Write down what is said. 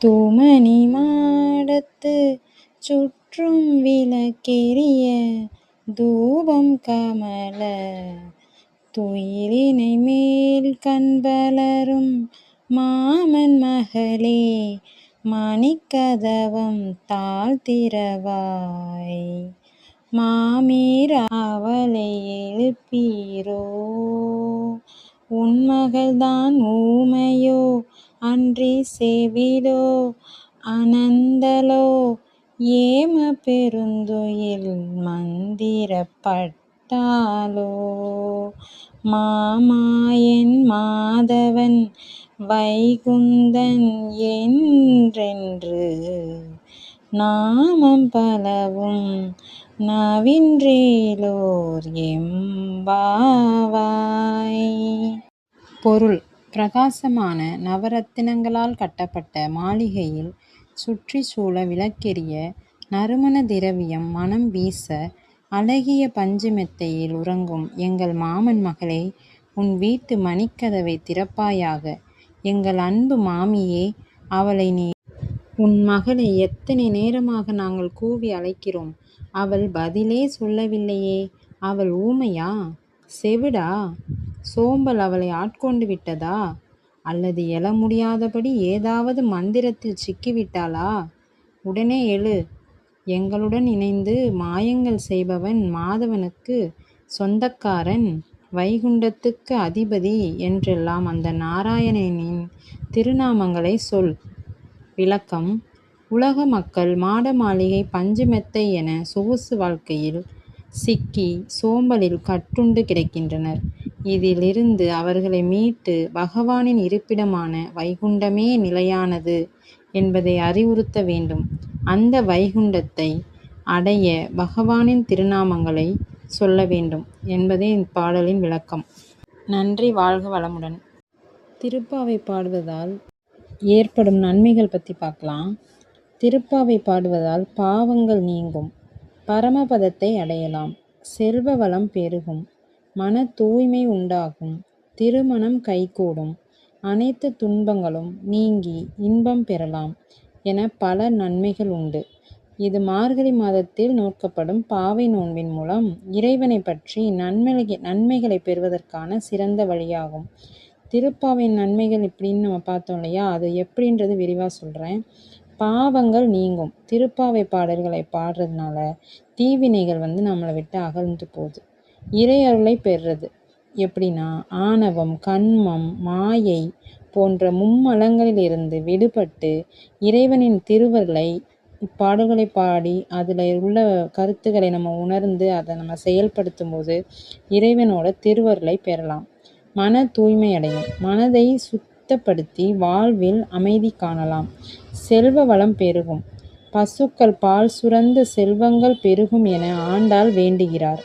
தூமணி மாடத்து சுற்றும் விளக்கெரிய தூபம் கமல துயிலினை மேல் கண்பலரும் மாமன் மகளே மணிக்கதவம் தாழ்த்திரவாய் மாமீர் அவளை எழுப்பீரோ. உன்மகள்தான் ஊமையோ அன்றி செவிடோ அனந்தலோ ஏம பெருந்துயில் மந்திரப்பட்டாளோ. மாமாயன் மாதவன் வைகுந்தன் என்றென்று நாமம் பலவும் நவின்றேலோர் எம்பாவாய். பொருள்: பிரகாசமான நவரத்தினங்களால் கட்டப்பட்ட மாளிகையில் சுற்றி சூழ விளக்கெரிய நறுமண திரவியம் மணம் வீச அழகிய பஞ்சு மெத்தையில் உறங்கும் எங்கள் மாமன் மகளே, உன் வீட்டு மணிக்கதவை திறப்பாயாக. எங்கள் அன்பு மாமியே, அவளை நீ. உன் மகளை எத்தனை நேரமாக நாங்கள் கூவி அழைக்கிறோம். அவள் பதிலே சொல்லவில்லையே. அவள் ஊமையா, செவிடா, சோம்பல் அவளை ஆட்கொண்டு விட்டதா, அல்லது எழ முடியாதபடி ஏதாவது மந்திரத்தில் சிக்கிவிட்டாளா? உடனே எழு. எங்களுடன் இணைந்து மாயங்கள் செய்பவன் மாதவனுக்கு சொந்தக்காரன், வைகுண்டத்துக்கு அதிபதி என்றெல்லாம் அந்த நாராயணனின் திருநாமங்களை சொல். விளக்கம்: உலக மக்கள் மாட மாளிகை பஞ்சு மெத்தை என சொகுசு வாழ்க்கையில் சிக்கி சோம்பலில் கட்டுண்டு கிடக்கின்றனர். இதிலிருந்து அவர்களை மீட்டு பகவானின் இருப்பிடமான வைகுண்டமே நிலையானது என்பதை அறிவுறுத்த வேண்டும். அந்த வைகுண்டத்தை அடைய பகவானின் திருநாமங்களை சொல்ல வேண்டும் என்பதே இப்பாடலின் விளக்கம். நன்றி. வாழ்க வளமுடன். திருப்பாவை பாடுவதால் ஏற்படும் நன்மைகள் பற்றி பார்க்கலாம். திருப்பாவை பாடுவதால் பாவங்கள் நீங்கும், பரமபதத்தை அடையலாம், செல்வ வளம் பெருகும், மன தூய்மை உண்டாகும், திருமணம் கைகூடும், அனைத்து துன்பங்களும் நீங்கி இன்பம் பெறலாம் என பல நன்மைகள் உண்டு. இது மார்கழி மாதத்தில் நோக்கப்படும் பாவை நோன்பின் மூலம் இறைவனை பற்றி நன்மைகளை பெறுவதற்கான சிறந்த வழியாகும். திருப்பாவையின் நன்மைகள் இப்படின்னு நம்ம பார்த்தோம் இல்லையா, அது எப்படின்றது விரிவாக சொல்கிறேன். பாவங்கள் நீங்கும். திருப்பாவை பாடல்களை பாடுறதுனால தீவினைகள் நம்மளை விட்டு அகழ்ந்து போகுது. இறை அருளை பெறுறது எப்படின்னா, ஆணவம், கண்மம், மாயை போன்ற மும்மலங்களிலிருந்து விடுபட்டு இறைவனின் திருவருளை இப்பாடல்களை பாடி அதில் உள்ள கருத்துக்களை நம்ம உணர்ந்து அதை நம்ம செயல்படுத்தும் போது இறைவனோட திருவருளை பெறலாம். மன தூய்மை அடையும், மனதை சுத்தப்படுத்தி வாழ்வில் அமைதி காணலாம், செல்வ வளம் பெருகும், பசுக்கள் பால் சுரந்து செல்வங்கள் பெருகும் என ஆண்டாள் வேண்டுகிறார்.